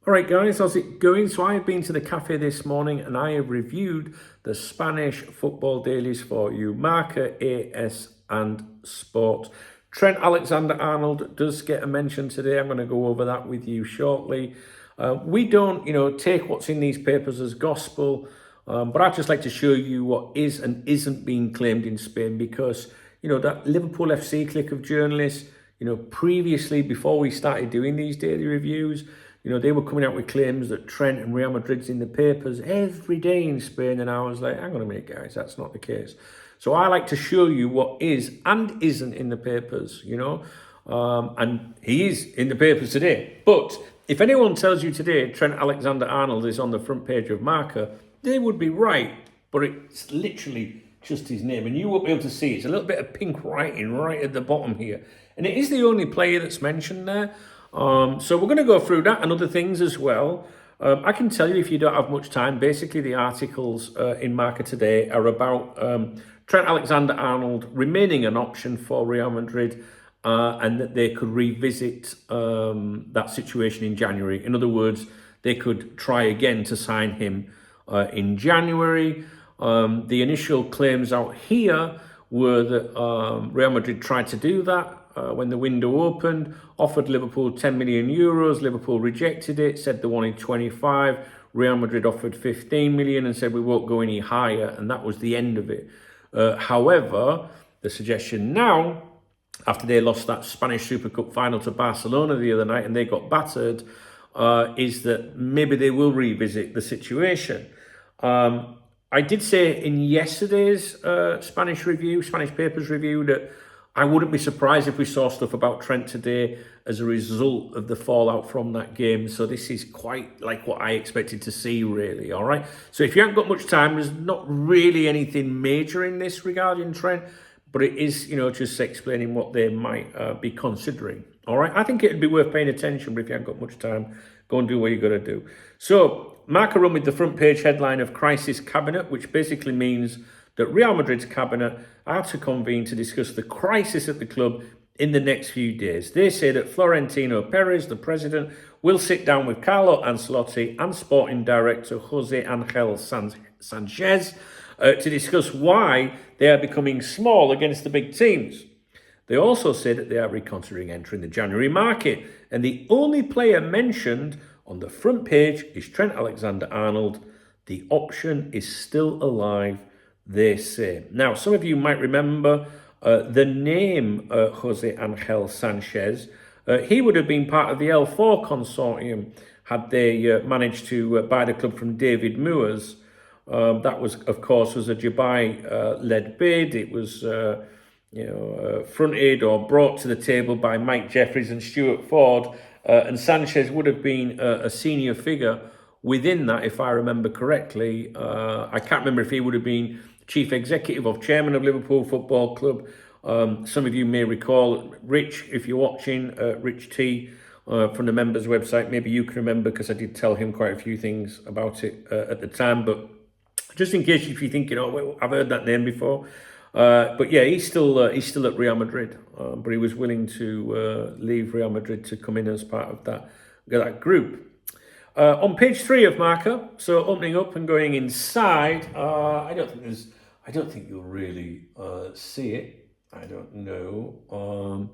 All right, guys, how's it going? So I have been to the cafe this morning and I have reviewed the Spanish football dailies for you. Marca, AS and Sport. Trent Alexander-Arnold does get a mention today. I'm going to go over that with you shortly. We don't, take what's in these papers as gospel, but I'd just like to show you what is and isn't being claimed in Spain because, that Liverpool FC clique of journalists, previously, before we started doing these daily reviews, they were coming out with claims that Trent and Real Madrid's in the papers every day in Spain. And I was like, hang on a minute, guys, that's not the case. So I like to show you what is and isn't in the papers, and he is in the papers today. But if anyone tells you today Trent Alexander-Arnold is on the front page of Marca, they would be right. But it's literally just his name. And you won't be able to see it. It's a little bit of pink writing right at the bottom here. And it is the only player that's mentioned there. So we're going to go through that and other things as well. I can tell you, if you don't have much time, basically the articles in Marca today are about Trent Alexander-Arnold remaining an option for Real Madrid and that they could revisit that situation in January. In other words, they could try again to sign him in January. The initial claims out here were that Real Madrid tried to do that. When the window opened, offered Liverpool 10 million euros. Liverpool rejected it, said they wanted 25. Real Madrid offered 15 million and said we won't go any higher, and that was the end of it. However, the suggestion now, after they lost that Spanish Super Cup final to Barcelona the other night and they got battered, is that maybe they will revisit the situation. I did say in yesterday's Spanish papers review, that I wouldn't be surprised if we saw stuff about Trent today as a result of the fallout from that game. So this is quite like what I expected to see, really, all right? So if you haven't got much time, there's not really anything major in this regarding Trent, but it is, just explaining what they might be considering, all right? I think it'd be worth paying attention, but if you haven't got much time, go and do what you got to do. So Marca run with the front page headline of Crisis Cabinet, which basically means that Real Madrid's cabinet are to convene to discuss the crisis at the club in the next few days. They say that Florentino Perez, the president, will sit down with Carlo Ancelotti and sporting director Jose Angel Sanchez to discuss why they are becoming small against the big teams. They also say that they are reconsidering entering the January market, and the only player mentioned on the front page is Trent Alexander-Arnold. The option is still alive, they say. Now, some of you might remember the name Jose Angel Sanchez. He would have been part of the L4 consortium had they managed to buy the club from David Moores. That was, of course, was a Dubai-led bid. It was, fronted or brought to the table by Mike Jeffries and Stuart Ford. And Sanchez would have been a senior figure within that, if I remember correctly. I can't remember if he would have been chief executive or chairman of Liverpool Football Club. Some of you may recall Rich, if you're watching, Rich T from the members website. Maybe you can remember, because I did tell him quite a few things about it at the time. But just in case if you're thinking, well, I've heard that name before. But yeah, he's still at Real Madrid, but he was willing to leave Real Madrid to come in as part of that group. On page 3 of Marca, so opening up and going inside, I don't think you'll really see it. I don't know.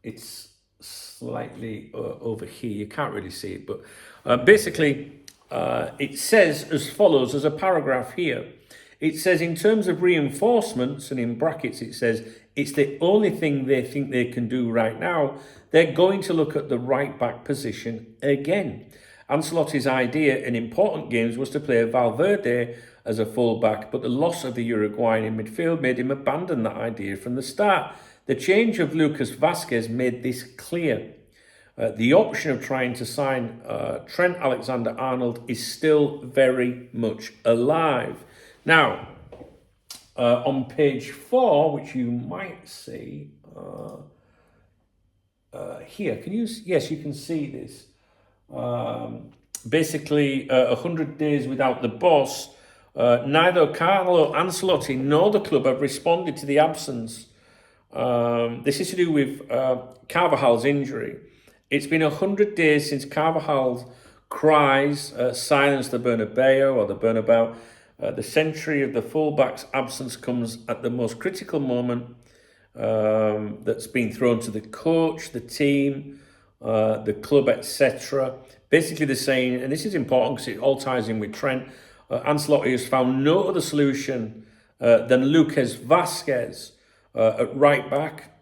It's slightly over here. You can't really see it, but basically it says as follows. There's a paragraph here. It says, in terms of reinforcements, and in brackets it says, it's the only thing they think they can do right now. They're going to look at the right back position again. Ancelotti's idea in important games was to play Valverde as a fullback, but the loss of the Uruguayan in midfield made him abandon that idea from the start. The change of Lucas Vazquez made this clear. The option of trying to sign Trent Alexander-Arnold is still very much alive. Now, on page 4, which you might see here, yes, you can see this. Basically, 100 days without the boss. Neither Carlo Ancelotti nor the club have responded to the absence. This is to do with Carvajal's injury. It's been 100 days since Carvajal cries silence the Bernabeu or the Bernabeu. The century of the fullback's absence comes at the most critical moment that's been thrown to the coach, the team, the club, etc. Basically, they're saying, and this is important because it all ties in with Trent, Ancelotti has found no other solution than Lucas Vazquez at right back.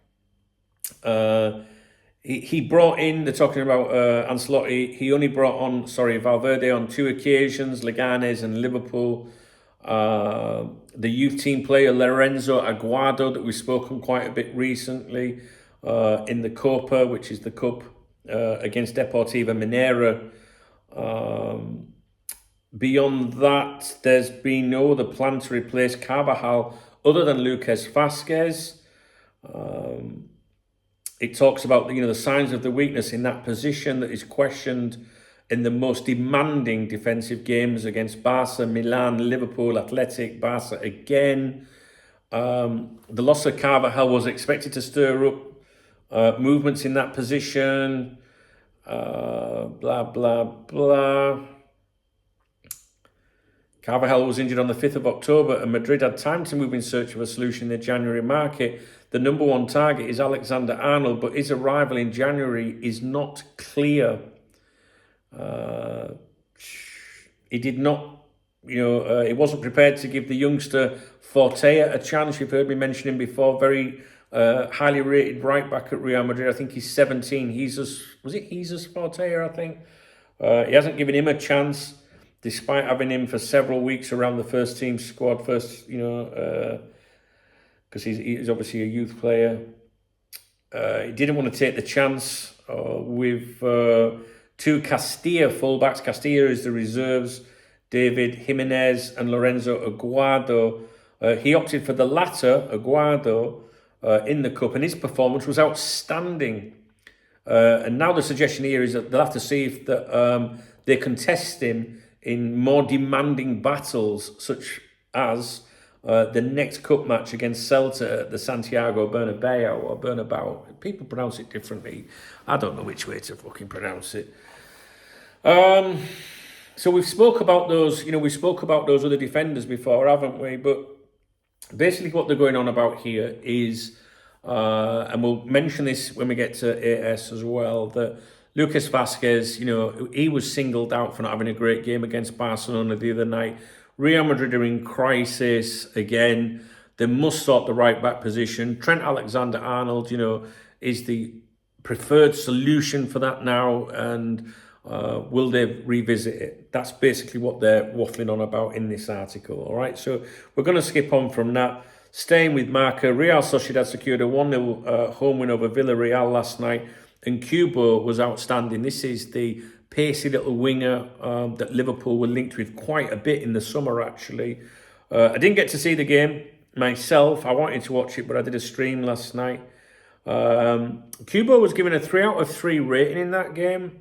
He brought in, they're talking about Ancelotti, he only brought on, Valverde on 2 occasions, Leganes and Liverpool. The youth team player Lorenzo Aguado that we've spoken quite a bit recently in the Copa, which is the cup against Deportiva Minera. Beyond that, there's been no other plan to replace Carvajal other than Lucas Vazquez. It talks about the signs of the weakness in that position that is questioned in the most demanding defensive games against Barca, Milan, Liverpool, Athletic, Barca again. The loss of Carvajal was expected to stir up movements in that position. Blah, blah, blah. Carvajal was injured on the 5th of October and Madrid had time to move in search of a solution in the January market. The number one target is Alexander-Arnold, but his arrival in January is not clear. He did not, he wasn't prepared to give the youngster Fortea a chance. You've heard me mention him before. Very highly rated right back at Real Madrid. I think he's 17. Jesus Fortea, I think. He hasn't given him a chance, despite having him for several weeks around the first team squad. Because he's obviously a youth player. He didn't want to take the chance with 2 Castilla fullbacks. Castilla is the reserves, David Jimenez and Lorenzo Aguado. He opted for the latter, Aguado, in the Cup, and his performance was outstanding. And now the suggestion here is that they'll have to see if they contest him in more demanding battles, such as the next cup match against Celta at the Santiago Bernabeu or Bernabeu. People pronounce it differently. I don't know which way to fucking pronounce it. So we've spoke about those, we spoke about those other defenders before, haven't we? But basically what they're going on about here is, and we'll mention this when we get to AS as well, that Lucas Vazquez, he was singled out for not having a great game against Barcelona the other night. Real Madrid are in crisis again. They must sort the right back position. Trent Alexander-Arnold, is the preferred solution for that now. And will they revisit it? That's basically what they're waffling on about in this article. All right, so we're going to skip on from that. Staying with Marca, Real Sociedad secured a 1-0 home win over Villarreal last night. And Kubo was outstanding. This is the pacey little winger that Liverpool were linked with quite a bit in the summer, actually. I didn't get to see the game myself. I wanted to watch it, but I did a stream last night. Kubo was given a 3 out of 3 rating in that game.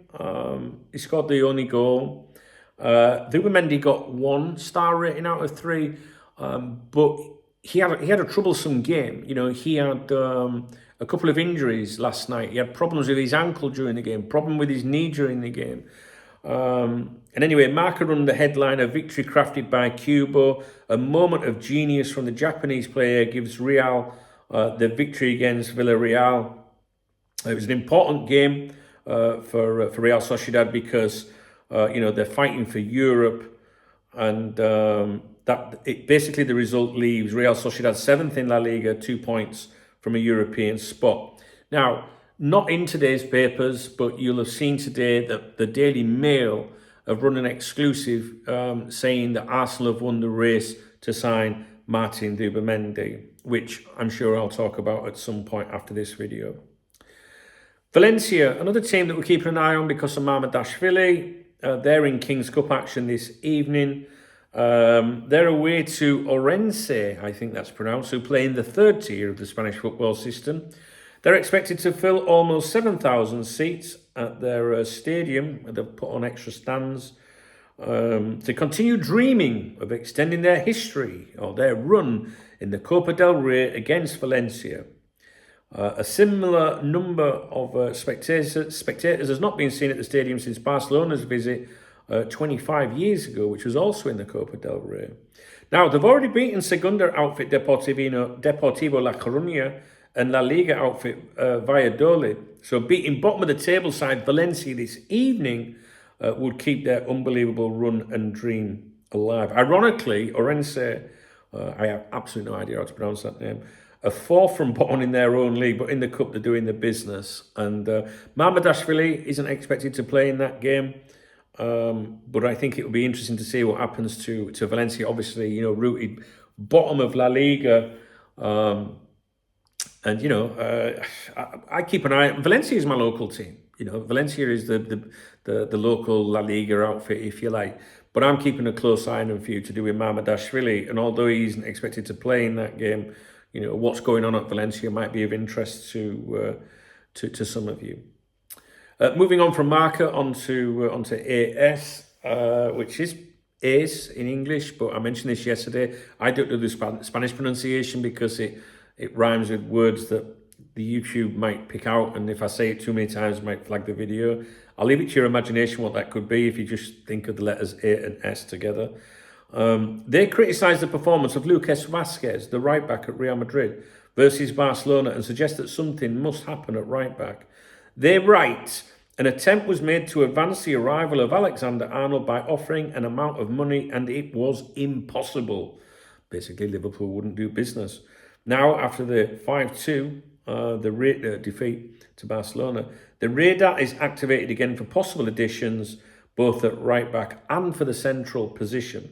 He scored the only goal. Zubimendi got 1 star rating out of 3, but he had a troublesome game. He had a couple of injuries last night. He had problems with his ankle during the game, problem with his knee during the game. And anyway, Marca run the headline, a victory crafted by Kubo. A moment of genius from the Japanese player gives Real the victory against Villarreal. It was an important game for Real Sociedad because they're fighting for Europe, and basically the result leaves Real Sociedad 7th in La Liga, 2 points from a European spot. Now, not in today's papers, but you'll have seen today that the Daily Mail have run an exclusive saying that Arsenal have won the race to sign Martin Zubimendi, which I'm sure I'll talk about at some point after this video. Valencia, another team that we're keeping an eye on because of Mamardashvili. They're in King's Cup action this evening. They're away to Orense, I think that's pronounced, who play in the 3rd tier of the Spanish football system. They're expected to fill almost 7,000 seats at their stadium. They've put on extra stands to continue dreaming of extending their history or their run in the Copa del Rey against Valencia. A similar number of spectators has not been seen at the stadium since Barcelona's visit 25 years ago, which was also in the Copa del Rey. Now, they've already beaten Segunda outfit Deportivo La Coruña and La Liga outfit Valladolid. So beating bottom of the table side Valencia this evening would keep their unbelievable run and dream alive. Ironically, Orense, I have absolutely no idea how to pronounce that name, are fourth from bottom in their own league, but in the cup they're doing the business. And Mamardashvili isn't expected to play in that game. But I think it will be interesting to see what happens to Valencia. Obviously, you know, rooted bottom of La Liga. And, you know, I keep an eye. Valencia is my local team. You know, Valencia is the local La Liga outfit, if you like. But I'm keeping a close eye on him for you to do with Mamardashvili. And although he isn't expected to play in that game, you know, what's going on at Valencia might be of interest to some of you. Moving on from Marca onto AS, which is ACE in English, but I mentioned this yesterday. I don't do the Spanish pronunciation because it rhymes with words that the YouTube might pick out, and if I say it too many times, it might flag the video. I'll leave it to your imagination what that could be if you just think of the letters A and S together. They criticised the performance of Lucas Vázquez, the right back at Real Madrid, versus Barcelona, and suggest that something must happen at right back. They write, an attempt was made to advance the arrival of Alexander-Arnold by offering an amount of money, and it was impossible. Basically, Liverpool wouldn't do business. Now, after the 5-2 defeat to Barcelona, the radar is activated again for possible additions, both at right back and for the central position.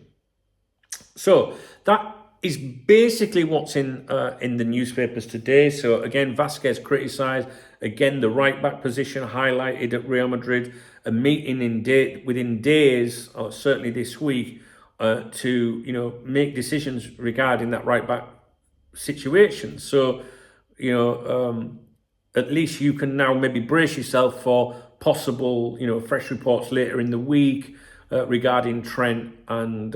So that is basically what's in the newspapers today. So again, Vázquez criticised. Again, the right back position highlighted at Real Madrid. A meeting within days, or certainly this week, to make decisions regarding that right back situation. So at least you can now maybe brace yourself for possible fresh reports later in the week. Regarding Trent and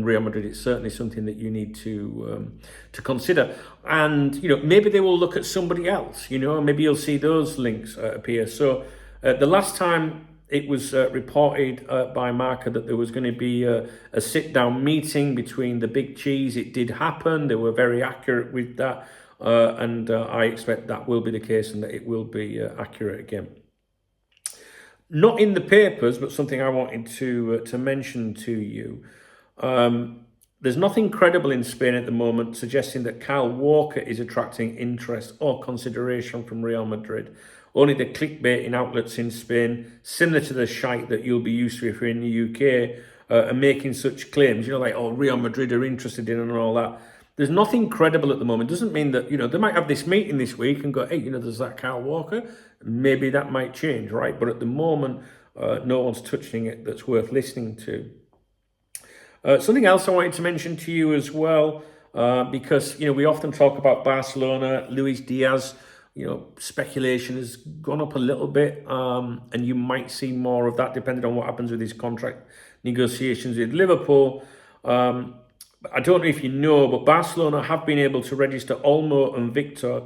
Real Madrid, it's certainly something that you need to consider. And maybe they will look at somebody else. Maybe you'll see those links appear. So the last time it was reported by Marca that there was going to be a sit-down meeting between the big cheese. It did happen. They were very accurate with that, and I expect that will be the case and that it will be accurate again. Not in the papers, but something I wanted to mention to you. There's nothing credible in Spain at the moment suggesting that Kyle Walker is attracting interest or consideration from Real Madrid. Only the clickbaiting outlets in Spain, similar to the shite that you'll be used to if you're in the UK, are making such claims. Like, oh, Real Madrid are interested in and all that. There's nothing credible at the moment. Doesn't mean that, they might have this meeting this week and go, hey, there's that Kyle Walker. Maybe that might change, right? But at the moment, no one's touching it that's worth listening to. Something else I wanted to mention to you as well, because, we often talk about Barcelona, Luis Diaz, speculation has gone up a little bit, and you might see more of that depending on what happens with his contract negotiations with Liverpool. I don't know if you know, but Barcelona have been able to register Olmo and Victor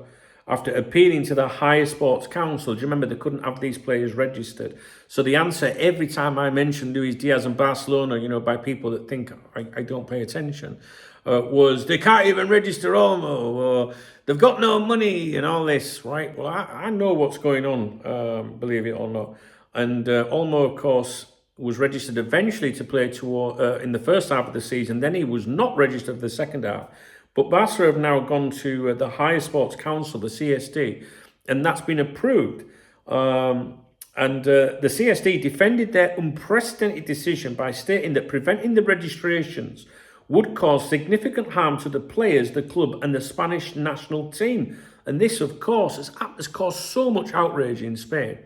after appealing to the higher sports council. Do you remember they couldn't have these players registered? So the answer every time I mention Luis Diaz and Barcelona, by people that think I don't pay attention, was they can't even register Olmo, or they've got no money and all this, right? Well, I know what's going on, believe it or not. And Olmo, of course, was registered eventually to play in the first half of the season. Then he was not registered for the second half. But Barca have now gone to the Higher Sports Council, the CSD, and that's been approved. And the CSD defended their unprecedented decision by stating that preventing the registrations would cause significant harm to the players, the club, and the Spanish national team. And this, of course, has caused so much outrage in Spain.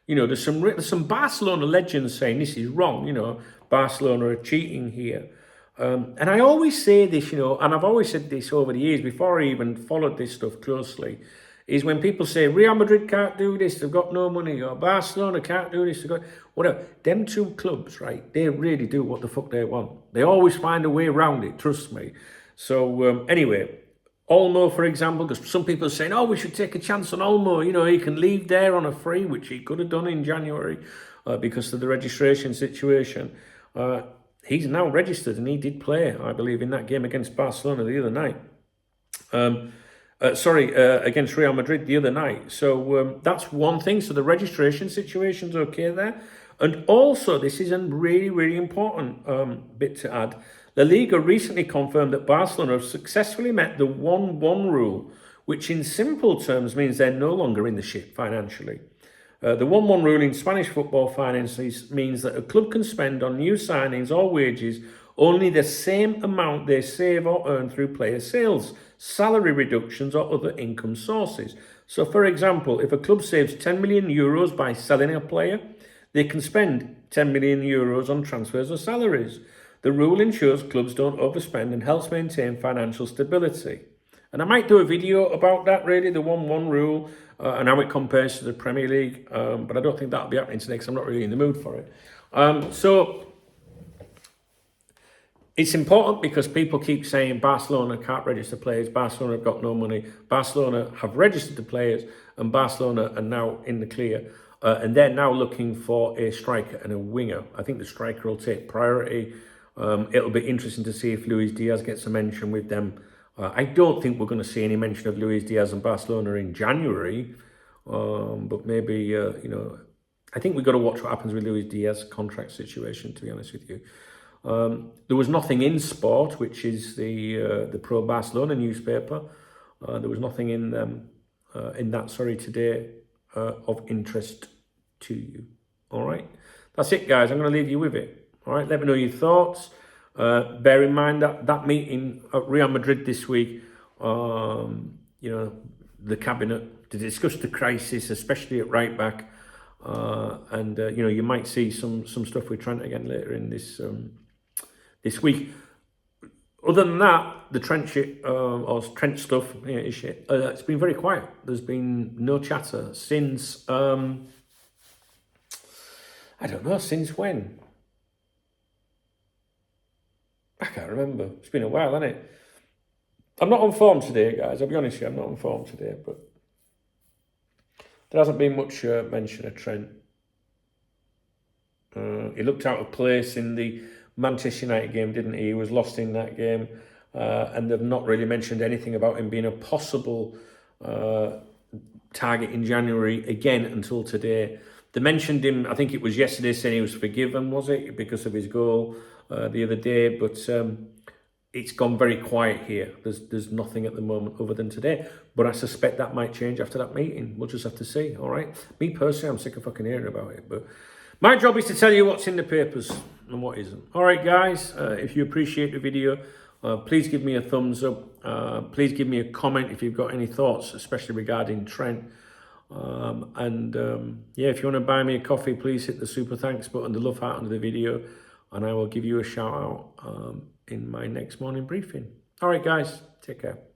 There's some Barcelona legends saying this is wrong. Barcelona are cheating here. And I always say this, and I've always said this over the years before I even followed this stuff closely, is when people say Real Madrid can't do this, they've got no money, or Barcelona can't do this, they've got whatever. Them two clubs, right, they really do what the fuck they want. They always find a way around it, trust me. So anyway, Olmo, for example, because some people are saying, oh, we should take a chance on Olmo. You know, he can leave there on a free, which he could have done in January because of the registration situation. He's now registered and he did play, I believe, in that game against Barcelona the other night. Against Real Madrid the other night. So that's one thing. So the registration situation's okay there. And also, this is a really, really important bit to add. La Liga recently confirmed that Barcelona have successfully met the 1-1 rule, which in simple terms means they're no longer in the shit financially. The 1-1 rule in Spanish football finances means that a club can spend on new signings or wages only the same amount they save or earn through player sales, salary reductions or other income sources. So for example, if a club saves 10 million euros by selling a player, they can spend 10 million euros on transfers or salaries. The rule ensures clubs don't overspend and helps maintain financial stability. And I might do a video about that, really, the 1-1 rule and how it compares to the Premier League. But I don't think that'll be happening today because I'm not really in the mood for it. So it's important because people keep saying Barcelona can't register players, Barcelona have got no money, Barcelona have registered the players, and Barcelona are now in the clear. And they're now looking for a striker and a winger. I think the striker will take priority. It'll be interesting to see if Luis Diaz gets a mention with them. I don't think we're going to see any mention of Luis Diaz and Barcelona in January. But maybe, I think we've got to watch what happens with Luis Diaz's contract situation, to be honest with you. There was nothing in Sport, which is the pro-Barcelona newspaper. There was nothing in that today of interest to you. All right, that's it, guys. I'm going to leave you with it. All right, let me know your thoughts. Bear in mind that meeting at Real Madrid this week, the cabinet to discuss the crisis, especially at right back, and you might see some stuff with Trent again later in this week. Other than that, the Trent shit or Trent stuff is shit. It's been very quiet. There's been no chatter since I don't know since when. I can't remember. It's been a while, hasn't it? I'm not on form today, guys. I'll be honest with you, I'm not on form today, but there hasn't been much mention of Trent. He looked out of place in the Manchester United game, didn't he? He was lost in that game, and they've not really mentioned anything about him being a possible target in January again until today. They mentioned him, I think it was yesterday, saying he was forgiven, was it, because of his goal the other day, but it's gone very quiet here. There's nothing at the moment other than today, but I suspect that might change after that meeting. We'll just have to see, all right? Me personally, I'm sick of fucking hearing about it, but my job is to tell you what's in the papers and what isn't. All right, guys, if you appreciate the video, please give me a thumbs up. Please give me a comment if you've got any thoughts, especially regarding Trent. If you want to buy me a coffee, please hit the super thanks button, the love heart under the video, and I will give you a shout out in my next morning briefing. All right, guys, take care.